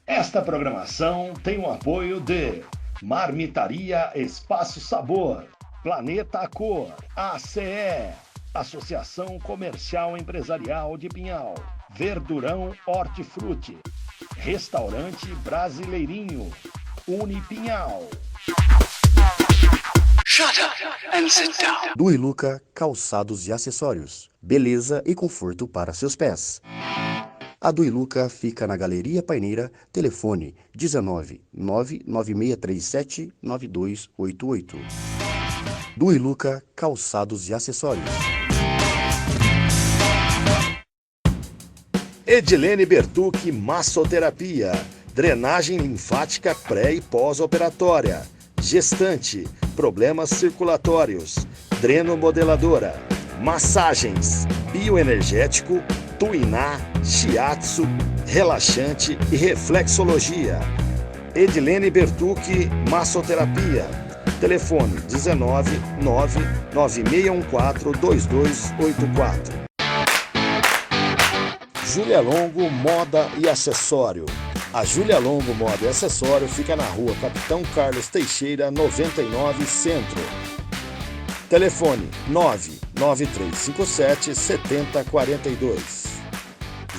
Esta programação tem o apoio de Marmitaria Espaço Sabor, Planeta Cor, ACE, Associação Comercial Empresarial de Pinhal, Verdurão Hortifruti, Restaurante Brasileirinho, Unipinhal. Shut up and sit down. Du e Luca Calçados e Acessórios. Beleza e conforto para seus pés. A Du e Luca fica na Galeria Paineira, telefone 19 99637 9288. Du e Luca Calçados e Acessórios. Edilene Bertucci Massoterapia, drenagem linfática pré e pós-operatória, gestante, problemas circulatórios, drenomodeladora, massagens, bioenergético, tuiná, shiatsu, relaxante e reflexologia. Edilene Bertucci Massoterapia, telefone 19 99614 2284. Júlia Longo Moda e Acessório. A Júlia Longo Moda e Acessório fica na rua Capitão Carlos Teixeira, 99 Centro. Telefone 99357 7042.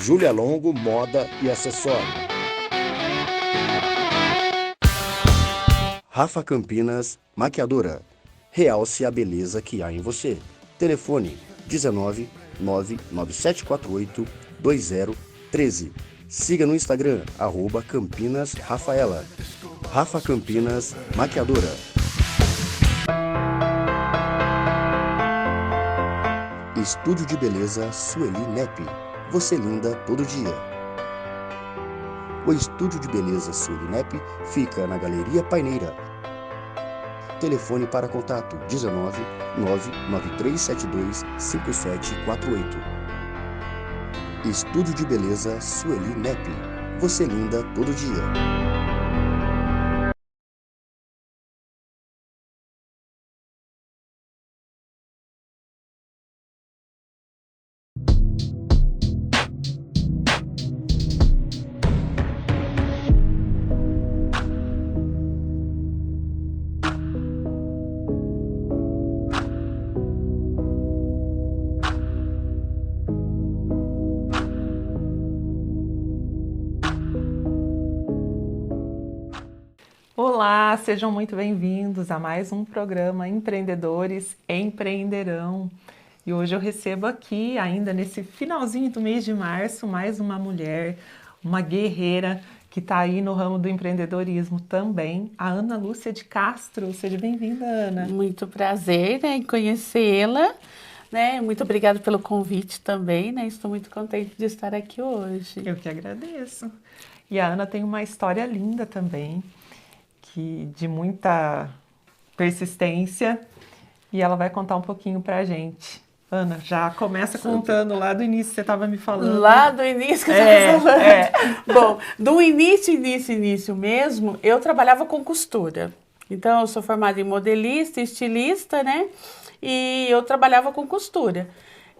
Júlia Longo Moda e Acessório. Rafa Campinas Maquiadora. Realce a beleza que há em você. Telefone 19 99748 2013. Siga no Instagram, @CampinasRafaela. Rafa Campinas Maquiadora. Estúdio de Beleza Sueli Nep. Você linda todo dia. O Estúdio de Beleza Sueli Nep fica na Galeria Paineira. Telefone para contato 19 99372 5748. Estúdio de Beleza Sueli Nep. Você linda todo dia. Olá, sejam muito bem-vindos a mais um programa Empreendedores Empreenderão. E hoje eu recebo aqui, ainda nesse finalzinho do mês de março, mais uma mulher, uma guerreira que está aí no ramo do empreendedorismo também, a Ana Lúcia de Castro. Seja bem-vinda, Ana. Muito prazer, em conhecê-la, Muito obrigada pelo convite também, Estou muito contente de estar aqui hoje. Eu que agradeço. E a Ana tem uma história linda também, de muita persistência, e ela vai contar um pouquinho pra gente. Ana, já começa contando lá do início que você estava me falando. Lá do início que você estava falando. Bom, do início mesmo, eu trabalhava com costura. Então, eu sou formada em modelista, estilista, E eu trabalhava com costura.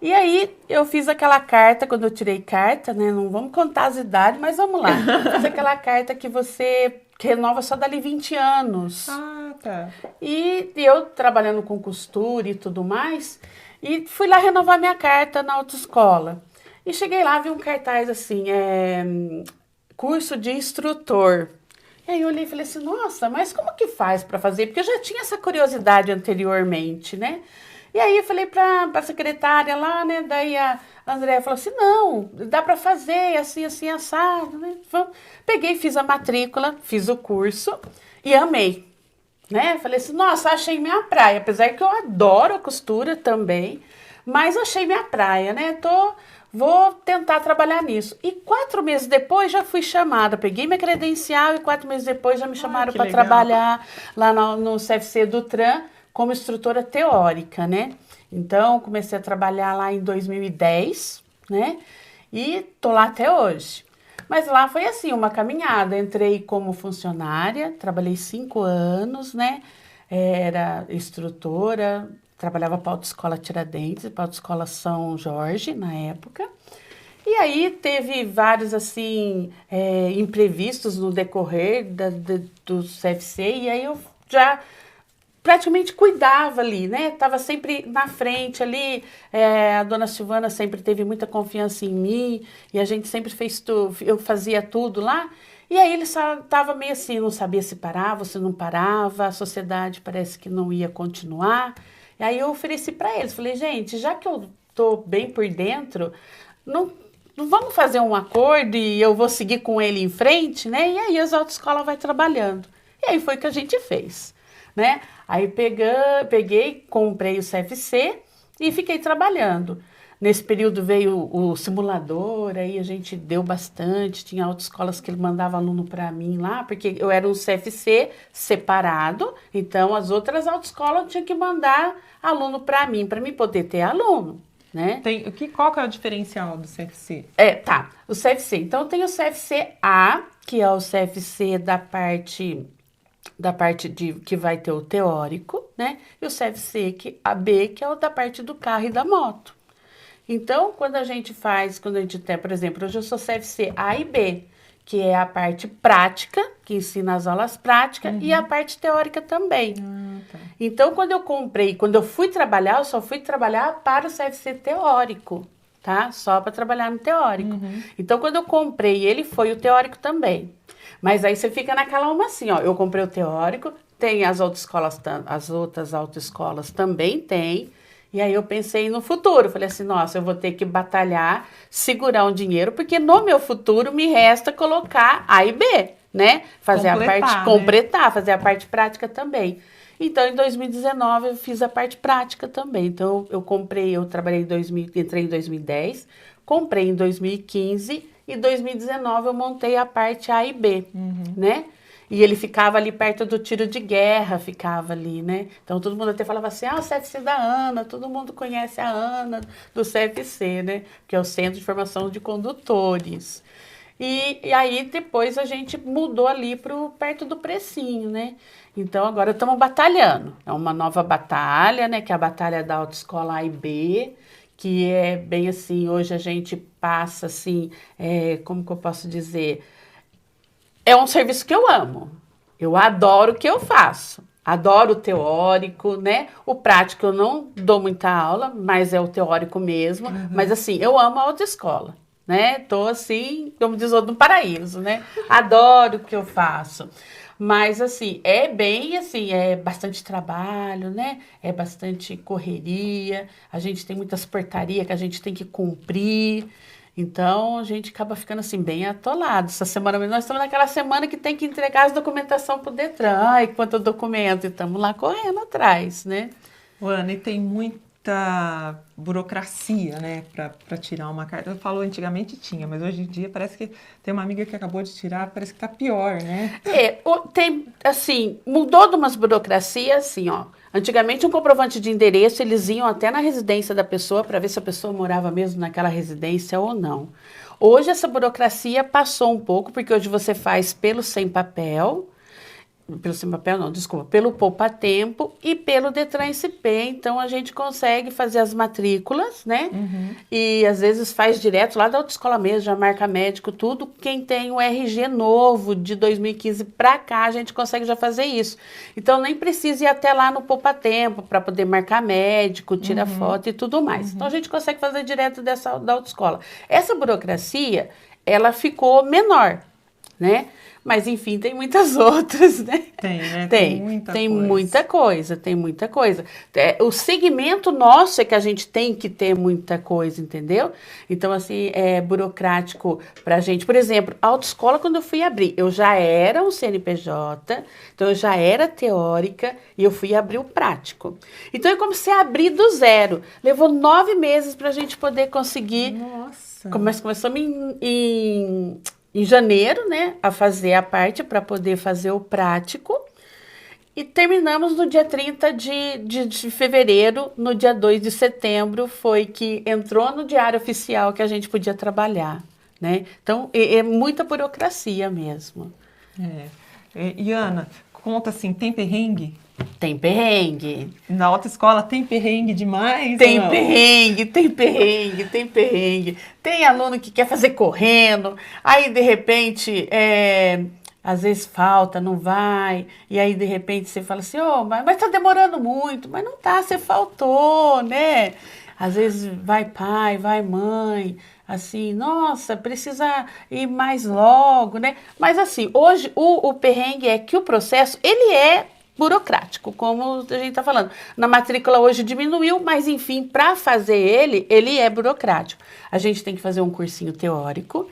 E aí, eu fiz aquela carta, quando eu tirei carta, Não vamos contar as idades, mas vamos lá. Fiz aquela carta que você renova só dali 20 anos. Ah, tá. E eu trabalhando com costura e tudo mais, e fui lá renovar minha carta na autoescola. E cheguei lá, vi um cartaz assim, curso de instrutor. E aí eu olhei e falei assim, nossa, mas como que faz para fazer? Porque eu já tinha essa curiosidade anteriormente, E aí eu falei para a secretária lá, Daí a Andréia falou assim, não, dá para fazer assim, assim, assado, Peguei, fiz a matrícula, fiz o curso e amei, Falei assim, nossa, achei minha praia, apesar que eu adoro a costura também, mas achei minha praia, Vou tentar trabalhar nisso. E 4 meses depois já fui chamada, peguei minha credencial e 4 meses depois já me chamaram para trabalhar lá no CFC do TRAN, como instrutora teórica, Então, comecei a trabalhar lá em 2010, E tô lá até hoje. Mas lá foi assim, uma caminhada. Entrei como funcionária, trabalhei 5 anos, Era instrutora, trabalhava para a Autoescola Tiradentes, para a Autoescola São Jorge, na época. E aí teve vários, assim, imprevistos no decorrer do CFC, e aí eu já praticamente cuidava ali, né? Tava sempre na frente ali, a dona Silvana sempre teve muita confiança em mim, e a gente sempre fez tudo, eu fazia tudo lá, e aí ele só tava meio assim, não sabia se parava, se não parava, a sociedade parece que não ia continuar, e aí eu ofereci para eles, falei, gente, já que eu tô bem por dentro, não vamos fazer um acordo e eu vou seguir com ele em frente, né? E aí as autoescolas vai trabalhando. E aí foi o que a gente fez, né? Aí peguei, comprei o CFC e fiquei trabalhando. Nesse período veio o simulador, aí a gente deu bastante, tinha autoescolas que ele mandava aluno para mim lá, porque eu era um CFC separado, então as outras autoescolas tinham que mandar aluno para mim poder ter aluno. Né? Qual que é o diferencial do CFC? Tá. O CFC. Então, tem o CFC A, que é o CFC da parte de que vai ter o teórico, né? E o CFC B, que é o da parte do carro e da moto. Então, quando a gente tem, por exemplo, hoje eu sou CFC A e B, que é a parte prática, que ensina as aulas práticas, e a parte teórica também. Tá. Então, quando eu fui trabalhar, eu só fui trabalhar para o CFC teórico, tá? Só para trabalhar no teórico. Então, quando eu comprei ele, foi o teórico também. Mas aí você fica naquela uma assim, ó, eu comprei o teórico, tem as outras autoescolas também tem. E aí eu pensei no futuro, falei assim, nossa, eu vou ter que batalhar, segurar um dinheiro, porque no meu futuro me resta colocar A e B, né? Fazer completar, fazer a parte prática também. Então, em 2019, eu fiz a parte prática também. Então, eu trabalhei entrei em 2010, comprei em 2015 e 2019 eu montei a parte A e B, né? E ele ficava ali perto do tiro de guerra, ficava ali, né? Então, todo mundo até falava assim, o CFC da Ana, todo mundo conhece a Ana do CFC, né? Que é o Centro de Formação de Condutores. E aí, depois, a gente mudou ali perto do Precinho, né? Então, agora estamos batalhando. É uma nova batalha, né? Que é a batalha da autoescola A e B, que é bem assim, hoje a gente passa assim, como que eu posso dizer... É um serviço que eu amo. Eu adoro o que eu faço. Adoro o teórico, né? O prático eu não dou muita aula, mas é o teórico mesmo. Mas assim, eu amo a autoescola, né? Tô assim, como diz o outro, no paraíso, né? Adoro o que eu faço. Mas assim, é bem assim, é bastante trabalho, né? É bastante correria. A gente tem muitas portarias que a gente tem que cumprir. Então, a gente acaba ficando assim, bem atolado. Essa semana nós estamos naquela semana que tem que entregar as documentação para o Detran. Ai, quanto documento! E estamos lá correndo atrás, né? Ana, e tem muita burocracia, né, para tirar uma carta. Eu falo, antigamente tinha, mas hoje em dia parece que tem uma amiga que acabou de tirar, parece que tá pior, né? Tem, assim, mudou de umas burocracias, assim, ó. Antigamente, um comprovante de endereço, eles iam até na residência da pessoa para ver se a pessoa morava mesmo naquela residência ou não. Hoje, essa burocracia passou um pouco, porque hoje você faz pelo sem papel, pelo Poupa Tempo e pelo Detran SP. Então, a gente consegue fazer as matrículas, né? E, às vezes, faz direto lá da autoescola mesmo, já marca médico, tudo. Quem tem o RG novo de 2015 para cá, a gente consegue já fazer isso. Então, nem precisa ir até lá no Poupa Tempo para poder marcar médico, tirar foto e tudo mais. Então, a gente consegue fazer direto da autoescola. Essa burocracia, ela ficou menor, né? Mas, enfim, tem muitas outras, né? Tem, né? Tem muita coisa. O segmento nosso é que a gente tem que ter muita coisa, entendeu? Então, assim, é burocrático pra gente. Por exemplo, a autoescola, quando eu fui abrir, eu já era um CNPJ, então eu já era teórica e eu fui abrir o prático. Então, eu comecei a abrir do zero. Levou 9 meses pra gente poder conseguir... Nossa! Começamos em janeiro, né, a fazer a parte para poder fazer o prático. E terminamos no dia 30 de fevereiro, no dia 2 de setembro, foi que entrou no Diário Oficial que a gente podia trabalhar, né? Então, é muita burocracia mesmo. E Ana, conta assim, tem perrengue Tem perrengue. Na autoescola tem perrengue demais? Tem ou não? perrengue, tem perrengue, tem perrengue. Tem aluno que quer fazer correndo, aí de repente, às vezes falta, não vai, e aí de repente você fala assim, mas tá demorando muito, mas não tá, você faltou, né? Às vezes vai pai, vai mãe, assim, nossa, precisa ir mais logo, né? Mas assim, hoje o perrengue é que o processo, ele é burocrático, como a gente está falando. Na matrícula hoje diminuiu, mas enfim, para fazer ele é burocrático. A gente tem que fazer um cursinho teórico.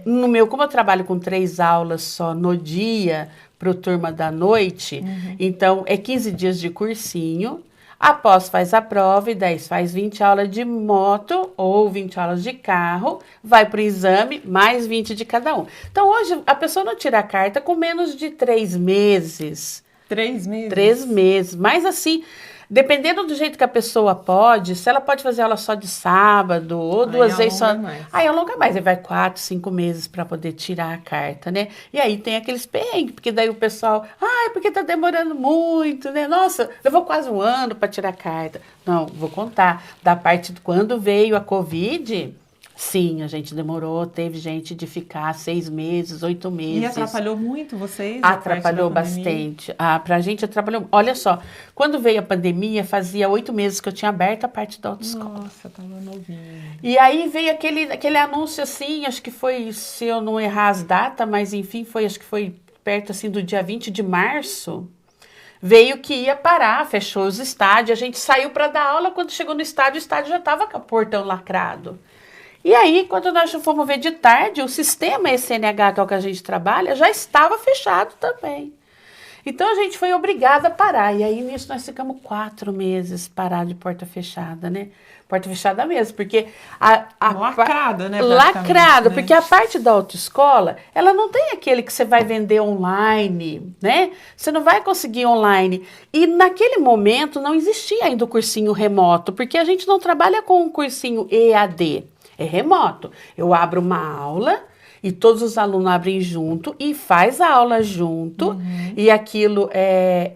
No meu, como eu trabalho com 3 aulas só no dia para o turma da noite, então é 15 dias de cursinho. Após faz a prova e 10 faz 20 aulas de moto ou 20 aulas de carro, vai para o exame, mais 20 de cada um. Então hoje a pessoa não tira a carta com menos de 3 meses. 3 meses? 3 meses, mas assim, dependendo do jeito que a pessoa pode, se ela pode fazer aula só de sábado ou 2 vezes só, aí alonga mais, aí vai 4, 5 meses para poder tirar a carta, né? E aí tem aqueles perrengues, porque daí o pessoal, porque tá demorando muito, né? Nossa, levou quase 1 ano para tirar a carta. Não, vou contar, da parte de quando veio a Covid, sim, a gente demorou, teve gente de ficar 6 meses, 8 meses. E atrapalhou muito vocês? Atrapalhou bastante. Pra gente atrapalhou. Olha só, quando veio a pandemia, fazia 8 meses que eu tinha aberto a parte da autoescola. Nossa, tava novinha. E aí veio aquele anúncio assim, acho que foi, se eu não errar as datas, mas enfim, acho que foi perto assim do dia 20 de março. Veio que ia parar, fechou os estádios, a gente saiu para dar aula, quando chegou no estádio, o estádio já estava com o portão lacrado. E aí, quando nós fomos ver de tarde, o sistema SNH, que é o que a gente trabalha, já estava fechado também. Então, a gente foi obrigada a parar. E aí, nisso, nós ficamos 4 meses parados de porta fechada, né? Porta fechada mesmo, porque lacrada, né? Lacrada, né? porque a parte da autoescola, ela não tem aquele que você vai vender online, né? Você não vai conseguir online. E naquele momento, não existia ainda o cursinho remoto, porque a gente não trabalha com um cursinho EAD. É remoto. Eu abro uma aula e todos os alunos abrem junto e faz a aula junto. E aquilo é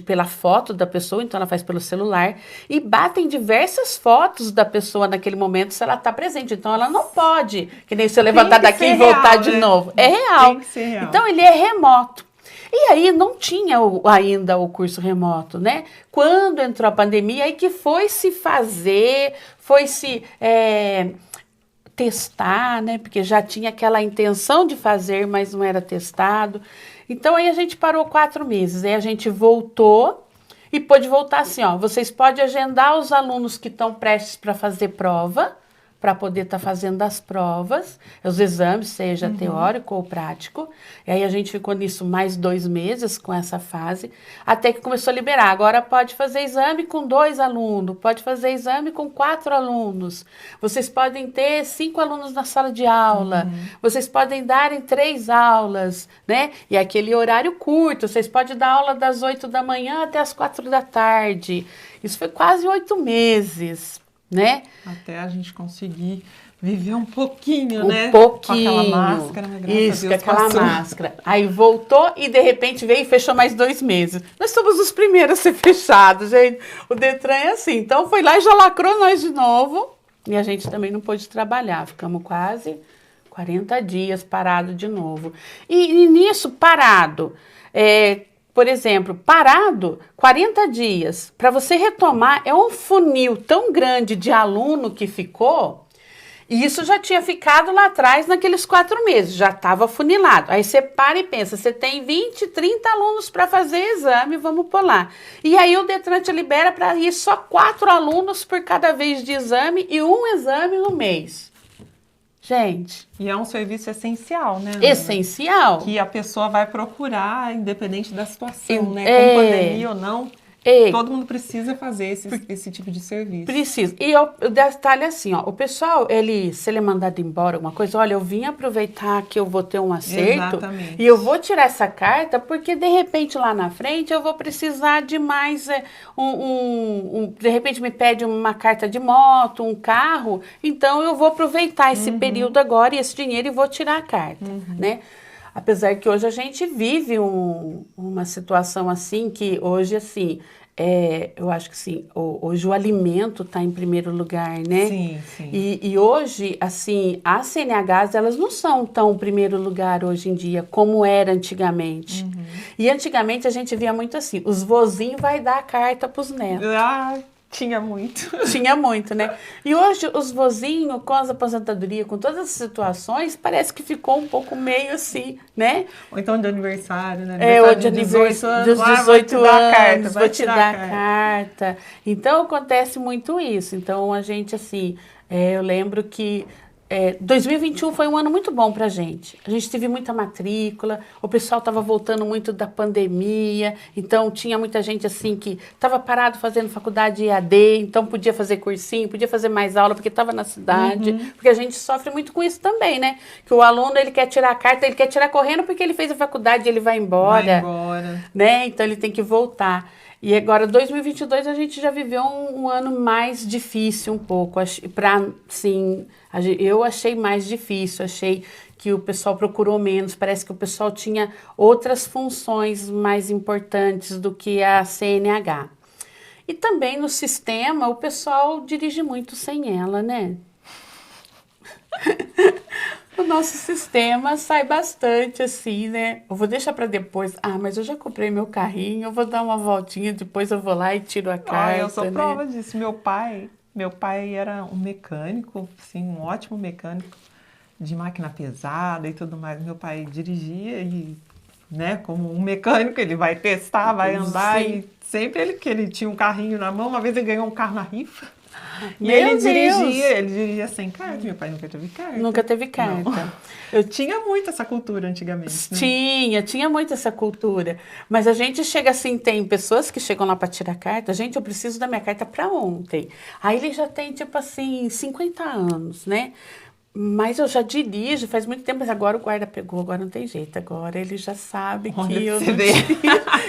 pela foto da pessoa, então ela faz pelo celular. E batem diversas fotos da pessoa naquele momento se ela está presente. Então ela não pode, que nem se eu levantar daqui e voltar de novo. É real. Tem que ser real. Então ele é remoto. E aí não tinha ainda o curso remoto, né? Quando entrou a pandemia, aí que foi se fazer, foi se testar, né? Porque já tinha aquela intenção de fazer, mas não era testado. Então aí a gente parou 4 meses, aí a gente voltou e pôde voltar assim, vocês podem agendar os alunos que estão prestes para fazer prova, para poder estar fazendo as provas, os exames, seja teórico ou prático. E aí a gente ficou nisso mais 2 meses com essa fase, até que começou a liberar. Agora pode fazer exame com 2 alunos, pode fazer exame com 4 alunos. Vocês podem ter 5 alunos na sala de aula, vocês podem dar em 3 aulas, né? E aquele horário curto, vocês podem dar aula das 8 da manhã até as 4 da tarde. Isso foi quase 8 meses. Né? Até a gente conseguir viver um pouquinho, né? Com aquela máscara, né? Isso, com aquela máscara. Aí voltou e de repente veio e fechou mais 2 meses. Nós somos os primeiros a ser fechados, gente. O Detran é assim. Então foi lá e já lacrou nós de novo. E a gente também não pôde trabalhar. Ficamos quase 40 dias parado de novo. E nisso, parado, por exemplo, parado 40 dias, para você retomar, é um funil tão grande de aluno que ficou, e isso já tinha ficado lá atrás naqueles 4 meses, já estava funilado. Aí você para e pensa, você tem 20, 30 alunos para fazer exame, vamos por lá. E aí o Detran te libera para ir só 4 alunos por cada vez de exame e 1 exame no mês. Gente. E é um serviço essencial, né? Essencial. Que a pessoa vai procurar, independente da situação, né? Com pandemia ou não. Todo mundo precisa fazer esse tipo de serviço. Precisa. E o detalhe é assim, o pessoal, se ele é mandado embora alguma coisa, olha, eu vim aproveitar que eu vou ter um acerto. Exatamente. E eu vou tirar essa carta, porque de repente lá na frente eu vou precisar de mais, de repente me pede uma carta de moto, um carro, então eu vou aproveitar esse período agora e esse dinheiro e vou tirar a carta, né? Apesar que hoje a gente vive uma situação assim, que hoje, assim, eu acho que sim, hoje o alimento está em primeiro lugar, né? Sim, sim. E hoje, assim, as CNHs, elas não são tão primeiro lugar hoje em dia, como era antigamente. E antigamente a gente via muito assim, os vozinhos vai dar a carta para os netos. Ah, tinha muito. Tinha muito, né? E hoje os vozinhos, com as aposentadorias, com todas as situações, parece que ficou um pouco meio assim, né? Ou então de aniversário, né? Ou de aniversário dos 18 anos, vou te dar a carta. Então acontece muito isso. Então a gente, assim, eu lembro que 2021 foi um ano muito bom pra gente. A gente teve muita matrícula, o pessoal estava voltando muito da pandemia, então tinha muita gente assim que estava parado fazendo faculdade EAD, então podia fazer cursinho, podia fazer mais aula porque estava na cidade, porque a gente sofre muito com isso também, né? Que o aluno, ele quer tirar a carta, ele quer tirar correndo porque ele fez a faculdade, ele vai embora. Vai embora. Né? Então ele tem que voltar. E agora, 2022, a gente já viveu um ano mais difícil um pouco. Eu achei mais difícil, achei que o pessoal procurou menos, parece que o pessoal tinha outras funções mais importantes do que a CNH. E também no sistema, o pessoal dirige muito sem ela, né? O nosso sistema sai bastante assim, né? Eu vou deixar para depois. Mas eu já comprei meu carrinho, eu vou dar uma voltinha, depois eu vou lá e tiro a carta. Eu sou né? prova disso. Meu pai era um mecânico, sim, um ótimo mecânico de máquina pesada e tudo mais. Meu pai dirigia e, né, como um mecânico, ele vai testar, vai andar. Sim. E sempre ele tinha um carrinho na mão. Uma vez ele ganhou um carro na rifa. E Meu ele Deus! dirigia sem carta. Meu pai nunca teve carta. Nunca teve carta. Não. Eu tinha muito essa cultura antigamente. Né? Tinha muito essa cultura. Mas a gente chega assim, tem pessoas que chegam lá para tirar carta. Gente, eu preciso da minha carta para ontem. Aí ele já tem, tipo assim, 50 anos, né? Mas eu já dirijo faz muito tempo, mas agora o guarda pegou, agora não tem jeito, agora ele já sabe que eu não dirijo.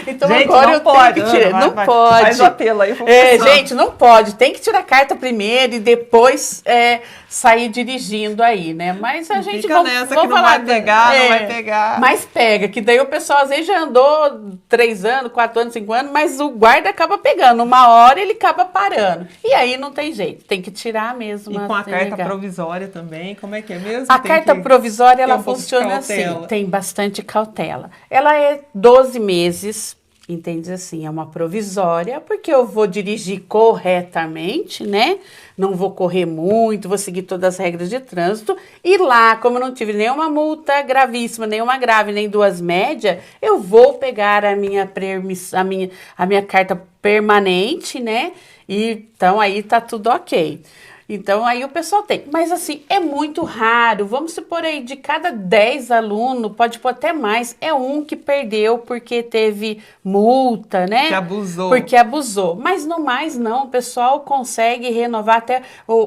Então gente, agora eu tenho que tirar. Não pode. Faz o apelo aí. Gente, não pode. Tem que tirar a carta primeiro e depois sair dirigindo aí, né? Mas a gente fica nessa que não vai pegar, não vai pegar. Mas pega, que daí o pessoal às vezes já andou 3 anos, 4 anos, 5 anos, mas o guarda acaba pegando. Uma hora ele acaba parando. E aí não tem jeito, tem que tirar mesmo. E com a carta provisória também. Como é que é mesmo? A carta provisória, ela funciona assim, tem bastante cautela. Ela é 12 meses, entende assim, é uma provisória, porque eu vou dirigir corretamente, né? Não vou correr muito, vou seguir todas as regras de trânsito. E lá, como eu não tive nenhuma multa gravíssima, nenhuma grave, nem 2 médias, eu vou pegar a minha carta permanente, né? E, então, aí tá tudo ok. Então, aí o pessoal tem. Mas, assim, é muito raro. Vamos supor aí, de cada 10 alunos, pode pôr até mais, é um que perdeu porque teve multa, né? Que abusou. Porque abusou. Mas no mais, não. O pessoal consegue renovar até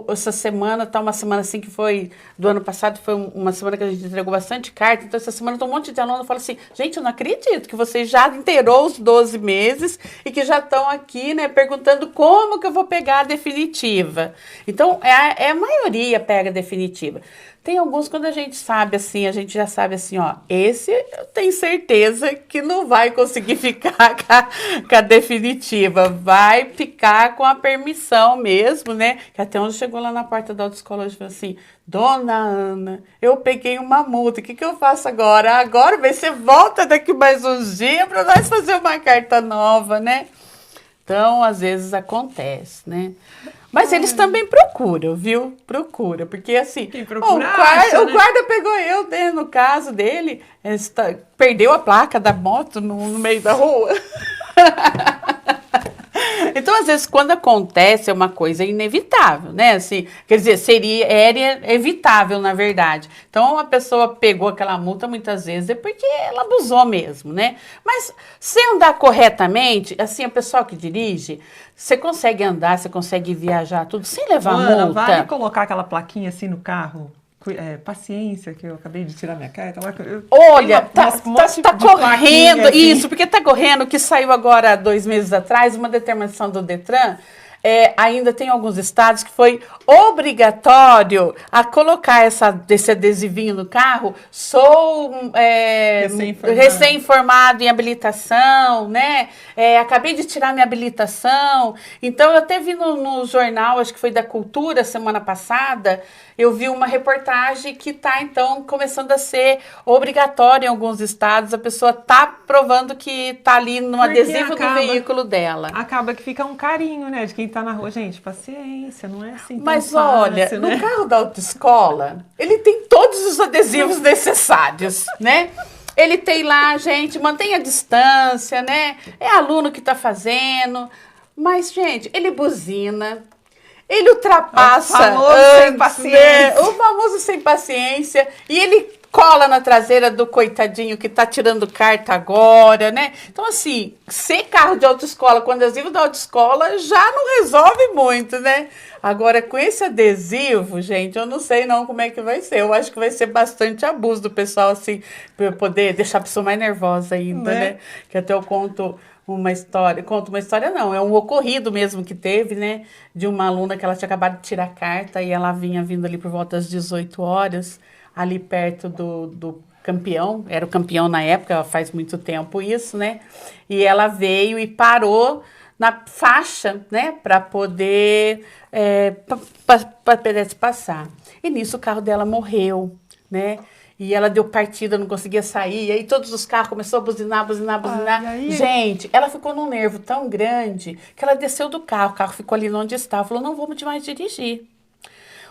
essa semana, tá uma semana assim que foi, do ano passado, foi uma semana que a gente entregou bastante carta. Então, essa semana tem um monte de aluno que fala assim, gente, eu não acredito que você já inteirou os 12 meses e que já estão aqui, né, perguntando como que eu vou pegar a definitiva. Então, a maioria pega a definitiva. Tem alguns, quando a gente sabe assim, a gente já sabe assim, ó, esse eu tenho certeza que não vai conseguir ficar com a definitiva, vai ficar com a permissão mesmo, né? Que até onde chegou lá na porta da autoescola, falou assim, Dona Ana, eu peguei uma multa, o que eu faço agora? Agora você volta daqui mais uns dias para nós fazer uma carta nova, né? Então, às vezes acontece, né? Mas eles também procuram, viu? Procura, porque assim, o guarda pegou eu, né, no caso dele, perdeu a placa da moto no meio da rua. Então, às vezes, quando acontece, é uma coisa inevitável, né? Assim, quer dizer, era evitável, na verdade. Então, a pessoa pegou aquela multa, muitas vezes, é porque ela abusou mesmo, né? Mas, se andar corretamente, assim, a pessoa que dirige, você consegue andar, você consegue viajar, tudo, sem levar multa. Vale colocar aquela plaquinha assim no carro? Paciência, que eu acabei de tirar minha carta. Olha, tá correndo, isso, porque tá correndo, que saiu agora 2 meses atrás, uma determinação do Detran, ainda tem alguns estados que foi obrigatório a colocar esse adesivinho no carro. Sou recém-formado em habilitação, né? Acabei de tirar minha habilitação. Então, eu até vi no jornal, acho que foi da Cultura, semana passada, eu vi uma reportagem que está, então, começando a ser obrigatório em alguns estados. A pessoa está provando que está ali no adesivo do veículo dela. Acaba que fica um carinho, né? De quem está na rua. Gente, paciência, não é assim tão Mas fácil, olha, né? no carro da autoescola, ele tem todos os adesivos necessários, né? Ele tem lá, gente, mantenha a distância, né? É aluno que está fazendo. Mas, gente, ele buzina. Ele ultrapassa. O famoso sem paciência. Né? O famoso sem paciência. E ele cola na traseira do coitadinho que tá tirando carta agora, né? Então, assim, ser carro de autoescola com adesivo da autoescola já não resolve muito, né? Agora, com esse adesivo, gente, eu não sei não como é que vai ser. Eu acho que vai ser bastante abuso do pessoal, assim, para poder deixar a pessoa mais nervosa ainda, né? Que até eu conto uma história não, é um ocorrido mesmo que teve, né, de uma aluna que ela tinha acabado de tirar carta e ela vinha vindo ali por volta das 18 horas, ali perto do Campeão, era o Campeão na época, faz muito tempo isso, né, e ela veio e parou na faixa, né, para poder para pedestre passar. E nisso o carro dela morreu, né? E ela deu partida, não conseguia sair. E aí todos os carros começaram a buzinar. Gente, ela ficou num nervo tão grande que ela desceu do carro. O carro ficou ali onde estava. Falou, não vamos mais dirigir.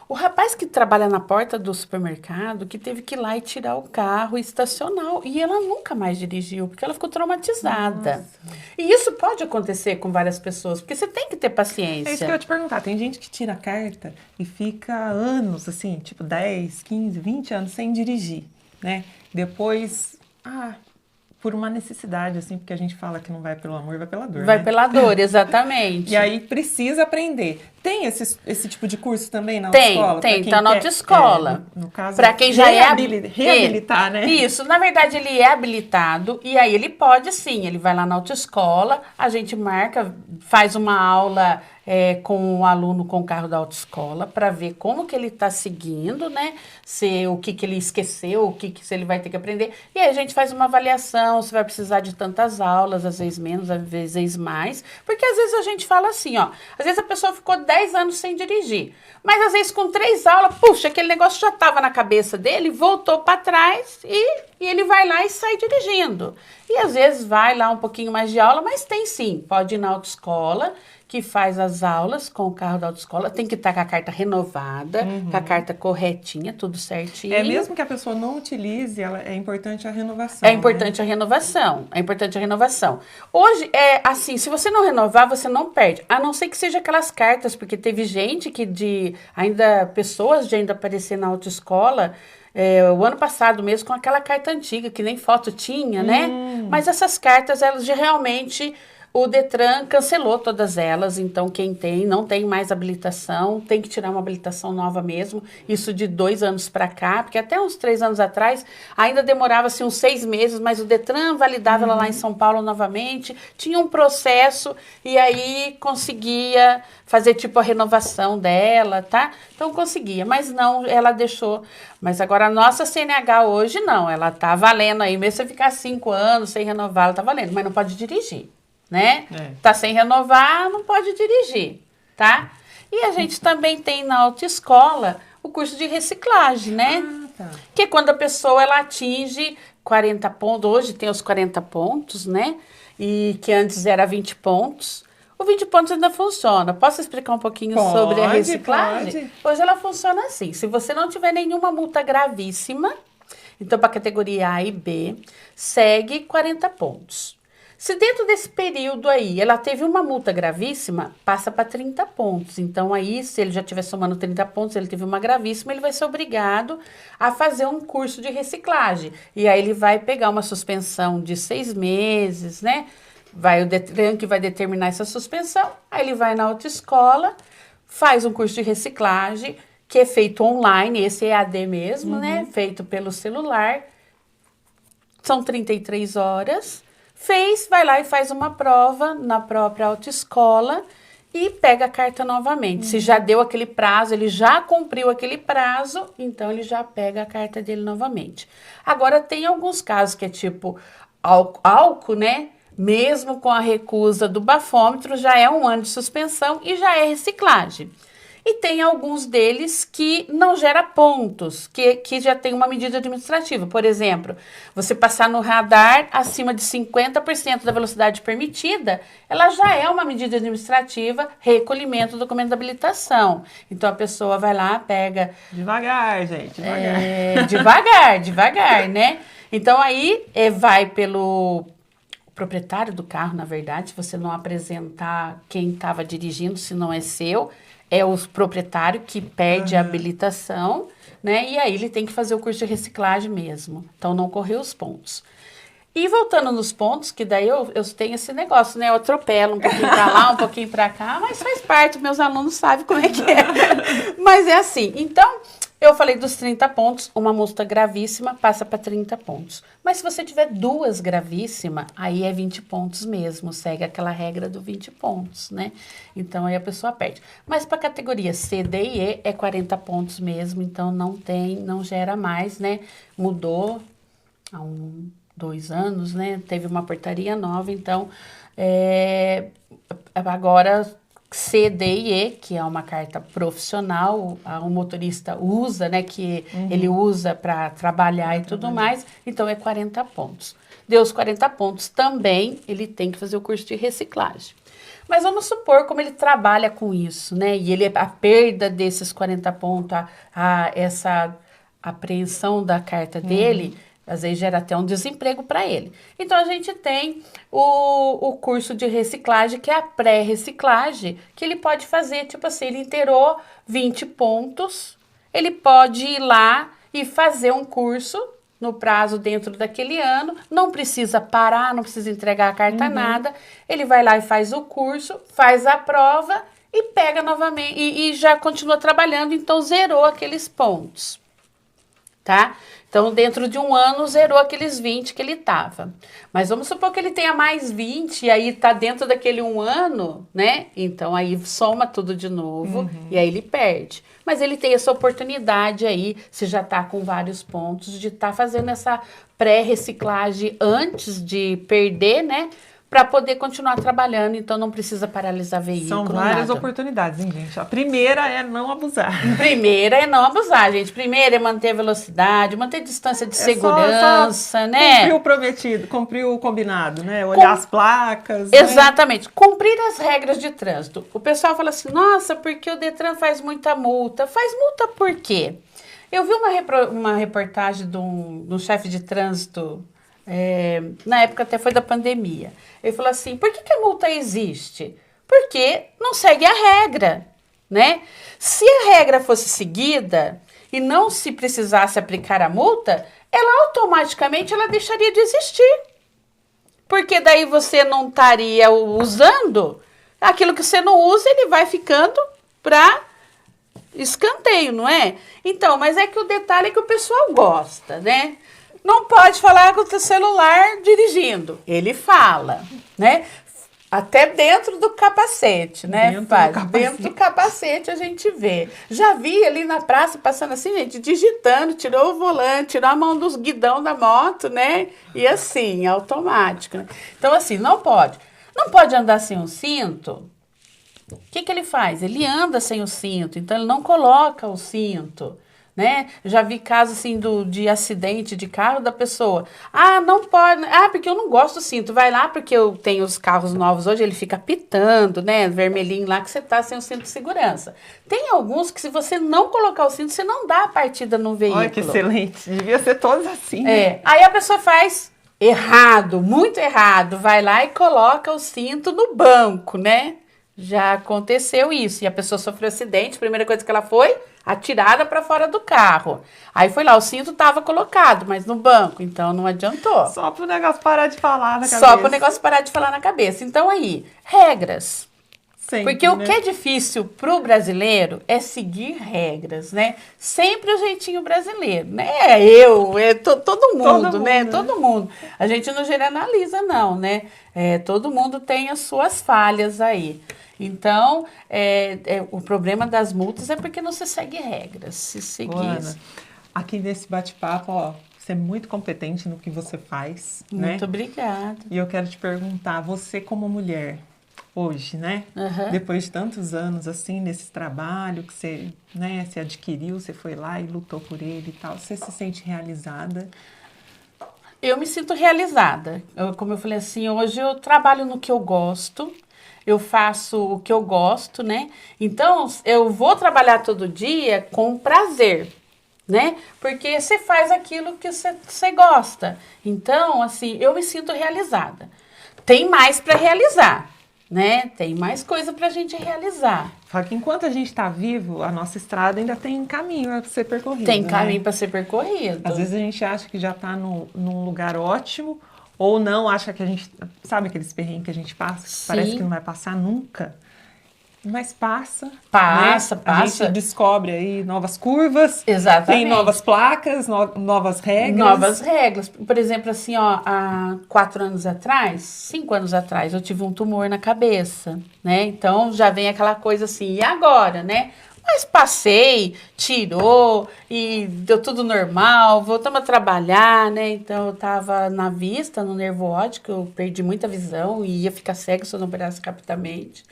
O rapaz que trabalha na porta do supermercado, que teve que ir lá e tirar o carro e estacionar. E ela nunca mais dirigiu, porque ela ficou traumatizada. Nossa. E isso pode acontecer com várias pessoas, porque você tem que ter paciência. É isso que eu ia te perguntar. Tem gente que tira a carta e fica anos, assim, tipo 10, 15, 20 anos sem dirigir, né? Depois, por uma necessidade, assim, porque a gente fala que não vai pelo amor, vai pela dor, Vai, né? pela dor, exatamente. E aí precisa aprender. Tem esse tipo de curso também na autoescola? Tem, tá na autoescola. No caso, para quem já reabilitar, né? Isso, na verdade ele é habilitado e aí ele pode sim, ele vai lá na autoescola, a gente marca, faz uma aula com o aluno com o carro da autoescola para ver como que ele está seguindo, né? O que ele esqueceu, se ele vai ter que aprender. E aí a gente faz uma avaliação, se vai precisar de tantas aulas, às vezes menos, às vezes mais. Porque às vezes a gente fala assim, ó, às vezes a pessoa ficou 10 anos sem dirigir, mas às vezes com 3 aulas, puxa, aquele negócio já estava na cabeça dele, voltou para trás e ele vai lá e sai dirigindo. E às vezes vai lá um pouquinho mais de aula, mas tem sim, pode ir na autoescola, que faz as aulas com o carro da autoescola, tem que estar com a carta renovada, com a carta corretinha, tudo certinho. Mesmo que a pessoa não utilize, é importante a renovação. É importante a renovação, é importante a renovação. Hoje, assim, se você não renovar, você não perde, a não ser que seja aquelas cartas, porque teve gente pessoas de ainda aparecer na autoescola, o ano passado mesmo, com aquela carta antiga, que nem foto tinha, né? Mas essas cartas, elas realmente... O Detran cancelou todas elas, então quem não tem mais habilitação, tem que tirar uma habilitação nova mesmo, isso de 2 anos para cá, porque até uns 3 anos atrás ainda demorava assim, uns 6 meses, mas o Detran validava ela lá em São Paulo novamente, tinha um processo e aí conseguia fazer tipo a renovação dela, tá? Então conseguia, mas não, ela deixou. Mas agora a nossa CNH hoje não, ela tá valendo aí, mesmo você ficar 5 anos sem renovar, ela tá valendo, mas não pode dirigir. Né? Tá sem renovar, não pode dirigir, tá? E a gente também tem na autoescola o curso de reciclagem, né? Tá. Que é quando a pessoa ela atinge 40 pontos, hoje tem os 40 pontos, né? E que antes era 20 pontos. O 20 pontos ainda funciona. Posso explicar um pouquinho sobre a reciclagem? Hoje ela funciona assim, se você não tiver nenhuma multa gravíssima, então para a categoria A e B, segue 40 pontos. Se dentro desse período aí ela teve uma multa gravíssima, passa para 30 pontos. Então aí, se ele já estiver somando 30 pontos, ele teve uma gravíssima, ele vai ser obrigado a fazer um curso de reciclagem. E aí ele vai pegar uma suspensão de 6 meses, né? O Detran que vai determinar essa suspensão, aí ele vai na autoescola, faz um curso de reciclagem, que é feito online, esse é EAD mesmo, né? Feito pelo celular. São 33 horas. Vai lá e faz uma prova na própria autoescola e pega a carta novamente. Se já deu aquele prazo, ele já cumpriu aquele prazo, então ele já pega a carta dele novamente. Agora, tem alguns casos que é tipo álcool, né? Mesmo com a recusa do bafômetro, já é 1 ano de suspensão e já é reciclagem. E tem alguns deles que não gera pontos, que já tem uma medida administrativa. Por exemplo, você passar no radar acima de 50% da velocidade permitida, ela já é uma medida administrativa, recolhimento do documento de habilitação. Então, a pessoa vai lá, pega... Devagar, gente, devagar, né? Então, aí vai pelo proprietário do carro, na verdade, se você não apresentar quem estava dirigindo, se não é seu... É o proprietário que pede a habilitação, né? E aí ele tem que fazer o curso de reciclagem mesmo. Então, não correr os pontos. E voltando nos pontos, que daí eu tenho esse negócio, né? Eu atropelo um pouquinho pra lá, um pouquinho pra cá, mas faz parte, meus alunos sabem como é que é. Mas é assim. Então, eu falei dos 30 pontos, uma multa gravíssima passa para 30 pontos. Mas se você tiver 2 gravíssimas, aí é 20 pontos mesmo, segue aquela regra do 20 pontos, né? Então, aí a pessoa perde. Mas para a categoria C, D e E é 40 pontos mesmo, então não gera mais, né? Mudou há 2 anos, né? Teve uma portaria nova, então, agora... C, D e E, que é uma carta profissional, o motorista usa, né, que ele usa para trabalhar e tudo mais, então é 40 pontos. Deu os 40 pontos também, ele tem que fazer o curso de reciclagem. Mas vamos supor como ele trabalha com isso, né, e a perda desses 40 pontos, essa apreensão da carta dele, às vezes gera até um desemprego para ele. Então, a gente tem o curso de reciclagem, que é a pré-reciclagem, que ele pode fazer, tipo assim, ele inteirou 20 pontos, ele pode ir lá e fazer um curso no prazo dentro daquele ano, não precisa parar, não precisa entregar a carta nada, ele vai lá e faz o curso, faz a prova e pega novamente, e já continua trabalhando, então zerou aqueles pontos, tá? Então, dentro de 1 ano, zerou aqueles 20 que ele estava. Mas vamos supor que ele tenha mais 20 e aí está dentro daquele 1 ano, né? Então, aí soma tudo de novo e aí ele perde. Mas ele tem essa oportunidade aí, se já está com vários pontos, de estar fazendo essa pré-reciclagem antes de perder, né? Para poder continuar trabalhando, então não precisa paralisar veículo. São várias oportunidades, hein, gente? A primeira é não abusar. Primeira é não abusar, gente. Primeira é manter a velocidade, manter a distância de segurança, né? Cumprir o prometido, cumprir o combinado, né? Olhar as placas. Exatamente. Né? Cumprir as regras de trânsito. O pessoal fala assim, nossa, porque o Detran faz muita multa. Faz multa por quê? Eu vi uma reportagem de um chefe de trânsito, na época até foi da pandemia. Ele falou assim, por que a multa existe? Porque não segue a regra, né? Se a regra fosse seguida e não se precisasse aplicar a multa, ela automaticamente deixaria de existir. Porque daí você não estaria usando, aquilo que você não usa, ele vai ficando para escanteio, não é? Então, mas é que o detalhe é que o pessoal gosta, né? Não pode falar com o celular dirigindo. Ele fala, né? Até dentro do capacete, né? Dentro do capacete a gente vê. Já vi ali na praça passando assim, gente, digitando, tirou o volante, tirou a mão dos guidão da moto, né? E assim, automático. Né? Então, assim, não pode. Não pode andar sem um cinto. O que ele faz? Ele anda sem o cinto, então ele não coloca o cinto. Né? Já vi casos assim de acidente de carro da pessoa. Não pode. Porque eu não gosto do cinto. Vai lá, porque eu tenho os carros novos hoje, ele fica pitando, né? Vermelhinho lá que você tá sem o cinto de segurança. Tem alguns que se você não colocar o cinto, você não dá a partida no veículo. Olha que excelente. Devia ser todos assim. Aí a pessoa faz errado, muito errado. Vai lá e coloca o cinto no banco, né? Já aconteceu isso. E a pessoa sofreu acidente, a primeira coisa que ela foi atirada para fora do carro. Aí foi lá, o cinto estava colocado, mas no banco, então não adiantou. Só para o negócio parar de falar na cabeça. Só para o negócio parar de falar na cabeça. Então aí, regras. Sempre, Porque o né? que é difícil para o brasileiro é seguir regras, né? Sempre o jeitinho brasileiro, né? Todo mundo, né? mundo, né? Todo mundo. A gente não generaliza, não, né? Todo mundo tem as suas falhas aí. Então, o problema das multas é porque não se segue regras. Se Ô, seguir... Ana, aqui nesse bate-papo, ó, você é muito competente no que você faz, né? Muito obrigada. E eu quero te perguntar, você como mulher, hoje, né? Aham. Depois de tantos anos, assim, nesse trabalho que você, né, se adquiriu, você foi lá e lutou por ele e tal, você se sente realizada? Eu me sinto realizada. Como eu falei assim, hoje eu trabalho no que eu gosto, eu faço o que eu gosto, né? Então, eu vou trabalhar todo dia com prazer, né? Porque você faz aquilo que você gosta. Então, assim, eu me sinto realizada. Tem mais para realizar, né? Tem mais coisa para a gente realizar. Fala que enquanto a gente está vivo, a nossa estrada ainda tem caminho a ser percorrido. Tem né? caminho para ser percorrido. Às vezes a gente acha que já está num lugar ótimo, ou não, acha que a gente... Sabe aqueles perrengues que a gente passa? Sim. Parece que não vai passar nunca. Mas passa. Passa, né? passa. A gente descobre aí novas curvas. Exatamente. Tem novas placas, novas regras. Novas regras. Por exemplo, assim, ó, há 4 anos atrás, 5 anos atrás, eu tive um tumor na cabeça, né? Então, já vem aquela coisa assim, e agora, né? Mas passei, tirou e deu tudo normal, voltamos a trabalhar, né? Então, eu tava na vista, no nervo óptico, eu perdi muita visão e ia ficar cego se eu não operasse rapidamente.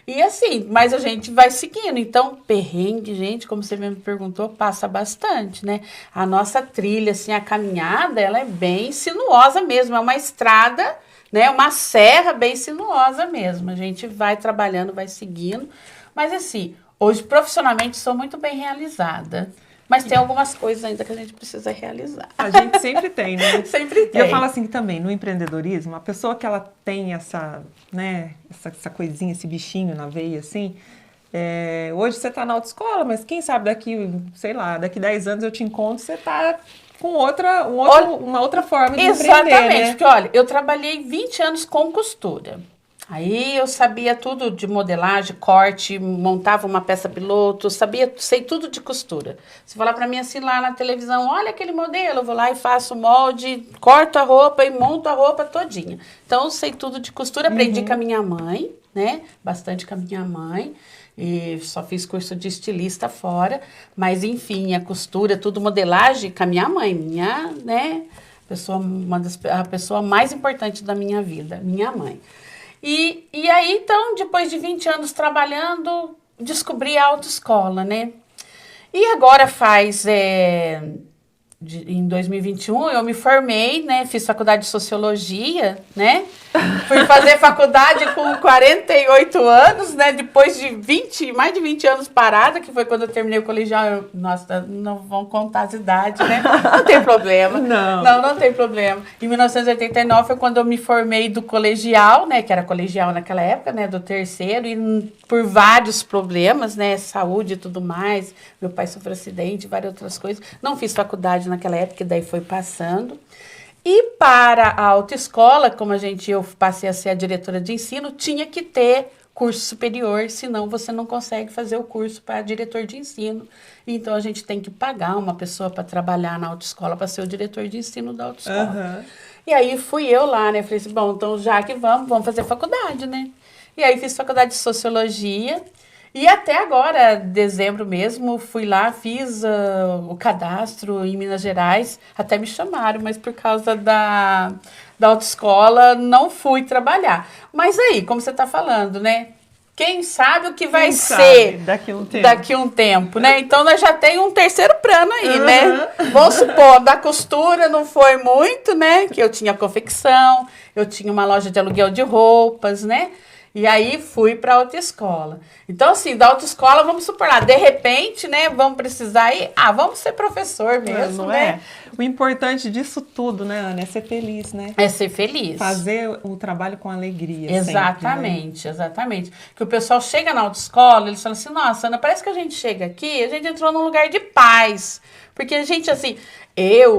E assim, mas a gente vai seguindo. Então, perrengue, gente, como você mesmo perguntou, passa bastante, né? A nossa trilha, assim, a caminhada, ela é bem sinuosa mesmo. É uma estrada, né? Uma serra bem sinuosa mesmo. A gente vai trabalhando, vai seguindo. Mas assim, hoje profissionalmente sou muito bem realizada. Mas tem algumas coisas ainda que a gente precisa realizar. A gente sempre tem, né? Sempre E tem. eu falo assim que também, no empreendedorismo, a pessoa que ela tem essa, né, essa coisinha, esse bichinho na veia, assim, hoje você está na autoescola, mas quem sabe daqui, sei lá, daqui 10 anos eu te encontro, você está com uma outra forma de empreender, Exatamente, né? porque olha, eu trabalhei 20 anos com costura. Aí eu sabia tudo de modelagem, corte, montava uma peça piloto, sei tudo de costura. Se falar pra mim assim lá na televisão, olha aquele modelo, eu vou lá e faço o molde, corto a roupa e monto a roupa todinha. Então eu sei tudo de costura, aprendi com a minha mãe, né? Bastante com a minha mãe. E só fiz curso de estilista fora, mas enfim, a costura, tudo modelagem com a minha mãe, né? A pessoa mais importante da minha vida, minha mãe. E aí, então, depois de 20 anos trabalhando, descobri a autoescola, né? E agora em 2021, eu me formei, né? Fiz faculdade de Sociologia, né? Fui fazer faculdade com 48 anos, né? Depois de mais de 20 anos parada, que foi quando eu terminei o colegial. Nossa, não vão contar as idades, né? Não tem problema. Não tem problema. Em 1989 foi quando eu me formei do colegial, né? Que era colegial naquela época, né? Do terceiro. E por vários problemas, né? Saúde e tudo mais. Meu pai sofreu acidente, várias outras coisas. Não fiz faculdade naquela época, e daí foi passando. E para a autoescola, como eu passei a ser a diretora de ensino, tinha que ter curso superior, senão você não consegue fazer o curso para diretor de ensino. Então, a gente tem que pagar uma pessoa para trabalhar na autoescola, para ser o diretor de ensino da autoescola. Uhum. E aí, fui eu lá, né? Falei assim, bom, então já que vamos fazer faculdade, né? E aí, fiz faculdade de Sociologia. E até agora, dezembro mesmo, fui lá, fiz o cadastro em Minas Gerais, até me chamaram, mas por causa da autoescola não fui trabalhar. Mas aí, como você está falando, né? Quem sabe o que vai ser daqui um tempo, né? Então, nós já temos um terceiro plano aí, né? Vamos supor, da costura não foi muito, né? Que eu tinha confecção, eu tinha uma loja de aluguel de roupas, né? E aí fui para a autoescola. Então, assim, da autoescola, vamos supor lá, de repente, né, vamos precisar ir, vamos ser professor mesmo, não né? é? O importante disso tudo, né, Ana, é ser feliz, né? É ser feliz. Fazer o trabalho com alegria. Exatamente, sempre, né? exatamente. Que o pessoal chega na autoescola, eles falam assim, nossa, Ana, parece que a gente chega aqui, a gente entrou num lugar de paz. Porque a gente, assim,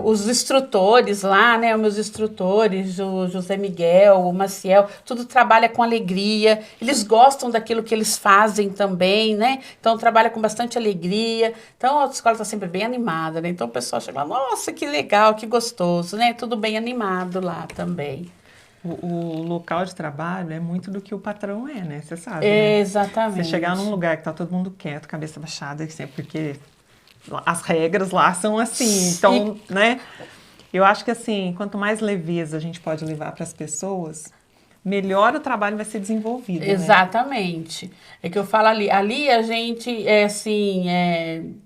os instrutores lá, né, os meus instrutores, o José Miguel, o Maciel, tudo trabalha com alegria, eles gostam daquilo que eles fazem também, né, então trabalha com bastante alegria, então a autoescola está sempre bem animada, né, então o pessoal chega lá, nossa, que legal, que gostoso, né, tudo bem animado lá também. O local de trabalho é muito do que o patrão é, né, você sabe, né? Exatamente. Você chegar num lugar que tá todo mundo quieto, cabeça baixada, porque as regras lá são assim, então, né? Eu acho que assim, quanto mais leveza a gente pode levar para as pessoas, melhor o trabalho vai ser desenvolvido. Exatamente. Né? É que eu falo ali a gente é assim,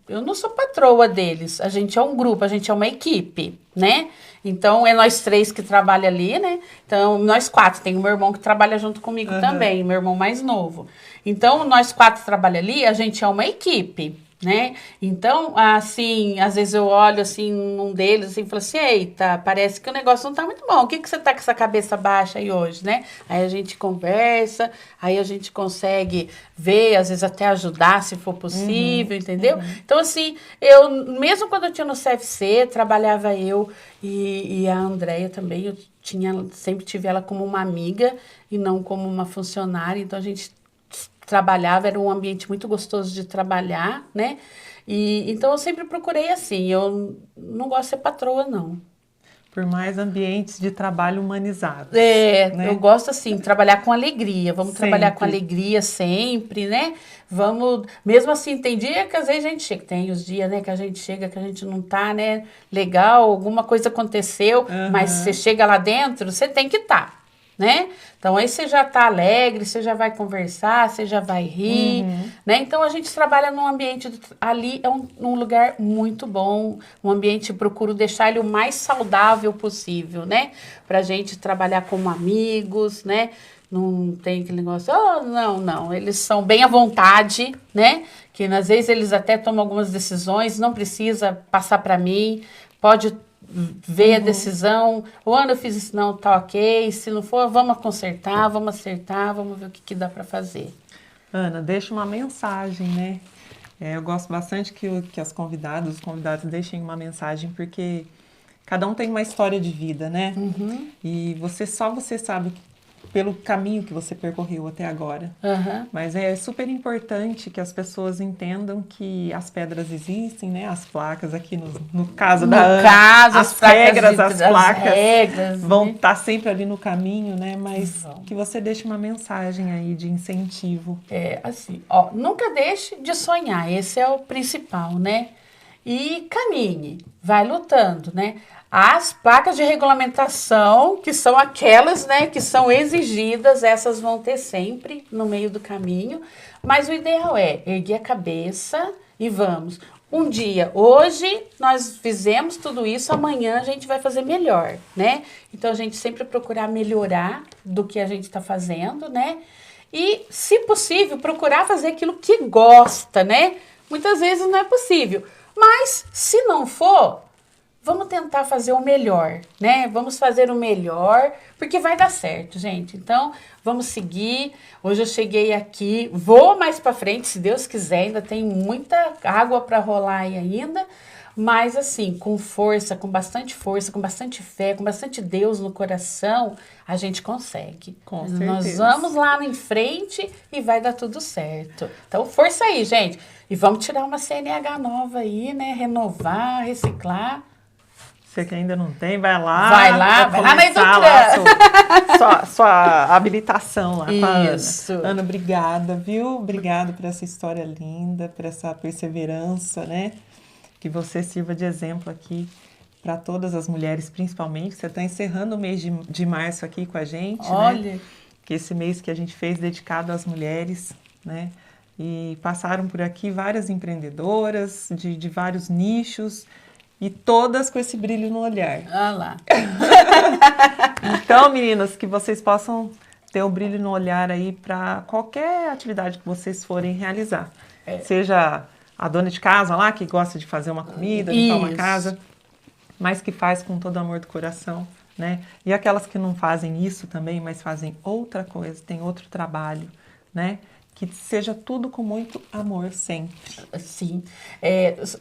eu não sou patroa deles, a gente é um grupo, a gente é uma equipe, né? Então, é nós 3 que trabalham ali, né? Então, nós 4, tem o meu irmão que trabalha junto comigo também, meu irmão mais novo. Então, nós 4 trabalhamos ali, a gente é uma equipe. Né? Então, assim, às vezes eu olho assim num deles assim, e falo assim, eita, parece que o negócio não tá muito bom. O que você tá com essa cabeça baixa aí hoje, né? Aí a gente conversa, aí a gente consegue ver, às vezes até ajudar se for possível, entendeu? Então, assim, mesmo quando eu tinha no CFC, trabalhava eu e a Andréia também, sempre tive ela como uma amiga e não como uma funcionária, então a gente trabalhava, era um ambiente muito gostoso de trabalhar, né? Então eu sempre procurei assim, eu não gosto de ser patroa, não. Por mais ambientes de trabalho humanizados. Né? Eu gosto assim, trabalhar com alegria, vamos trabalhar com alegria sempre, né? Vamos, mesmo assim, tem dia que às vezes a gente chega, tem os dias, né, que a gente chega, que a gente não tá, né, legal, alguma coisa aconteceu, mas você chega lá dentro, você tem que estar. Né? Então, aí você já tá alegre, você já vai conversar, você já vai rir, né? Então, a gente trabalha num ambiente, ali é um lugar muito bom, um ambiente, procuro deixar ele o mais saudável possível, né? Pra gente trabalhar como amigos, né? Não tem aquele negócio, não, eles são bem à vontade, né? Que às vezes eles até tomam algumas decisões, não precisa passar para mim, pode ver a decisão, Ana, eu fiz isso, não, tá ok, se não for, vamos consertar, vamos acertar, vamos ver o que dá para fazer. Ana, deixa uma mensagem, né? Eu gosto bastante que os convidados deixem uma mensagem, porque cada um tem uma história de vida, né? E você sabe pelo caminho que você percorreu até agora. Mas é super importante que as pessoas entendam que as pedras existem, né? As placas aqui no caso da Ana, as regras, as placas vão estar sempre ali no caminho, né? Mas que você deixe uma mensagem aí de incentivo. Assim, nunca deixe de sonhar, esse é o principal, né? E caminhe, vai lutando, né? As placas de regulamentação, que são aquelas, né, que são exigidas, essas vão ter sempre no meio do caminho, mas o ideal é erguer a cabeça e vamos. Um dia, hoje nós fizemos tudo isso, amanhã a gente vai fazer melhor, né? Então a gente sempre procurar melhorar do que a gente está fazendo, né? E, se possível, procurar fazer aquilo que gosta, né? Muitas vezes não é possível, mas se não for, vamos tentar fazer o melhor, né? Vamos fazer o melhor, porque vai dar certo, gente. Então, vamos seguir. Hoje eu cheguei aqui, vou mais para frente, se Deus quiser. Ainda tem muita água para rolar aí ainda. Mas, assim, com força, com bastante fé, com bastante Deus no coração, a gente consegue. Com certeza. Nós vamos lá em frente e vai dar tudo certo. Então, força aí, gente. E vamos tirar uma CNH nova aí, né? Renovar, reciclar. Você que ainda não tem, vai lá na Educran. Sua habilitação lá com a Ana. Isso. Ana, obrigada, viu? Obrigada por essa história linda, por essa perseverança, né? Que você sirva de exemplo aqui para todas as mulheres, principalmente. Você está encerrando o mês de março aqui com a gente, Olha. né? Que esse mês que a gente fez dedicado às mulheres, né? E passaram por aqui várias empreendedoras de vários nichos, e todas com esse brilho no olhar. Olha lá. Então, meninas, que vocês possam ter um brilho no olhar aí para qualquer atividade que vocês forem realizar. Seja a dona de casa lá, que gosta de fazer uma comida, limpar uma casa. mas que faz com todo amor do coração, né? E aquelas que não fazem isso também, mas fazem outra coisa, tem outro trabalho, né? Que seja tudo com muito amor sempre. Sim,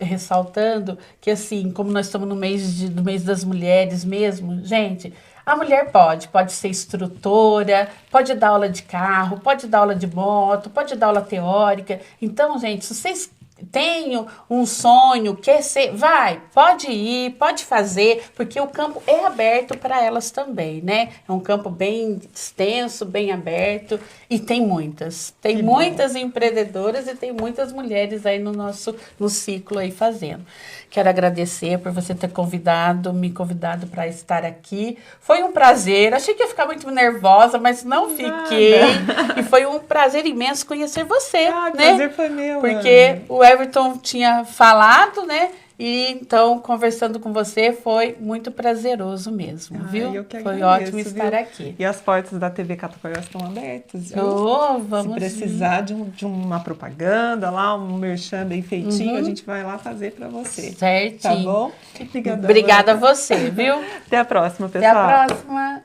ressaltando que assim, como nós estamos no mês das mulheres mesmo, gente, a mulher pode ser instrutora, pode dar aula de carro, pode dar aula de moto, pode dar aula teórica. Então, gente, se vocês têm um sonho, quer ser, pode ir, pode fazer, porque o campo é aberto para elas também, né? É um campo bem extenso, bem aberto e tem muitas empreendedoras e tem muitas mulheres aí no ciclo aí fazendo. Quero agradecer por você ter me convidado para estar aqui. Foi um prazer. Achei que ia ficar muito nervosa, mas não fiquei. E foi um prazer imenso conhecer você, né? O prazer foi meu. Porque o Everton tinha falado, né? E então, conversando com você, foi muito prazeroso mesmo, viu? Eu que foi agradeço, ótimo estar aqui. E as portas da TV Catapaioá estão abertas, viu? Vamos Se precisar de uma propaganda lá, um merchan bem feitinho, a gente vai lá fazer para você. Certinho. Tá bom? Obrigada a você, viu? Até a próxima, pessoal. Até a próxima.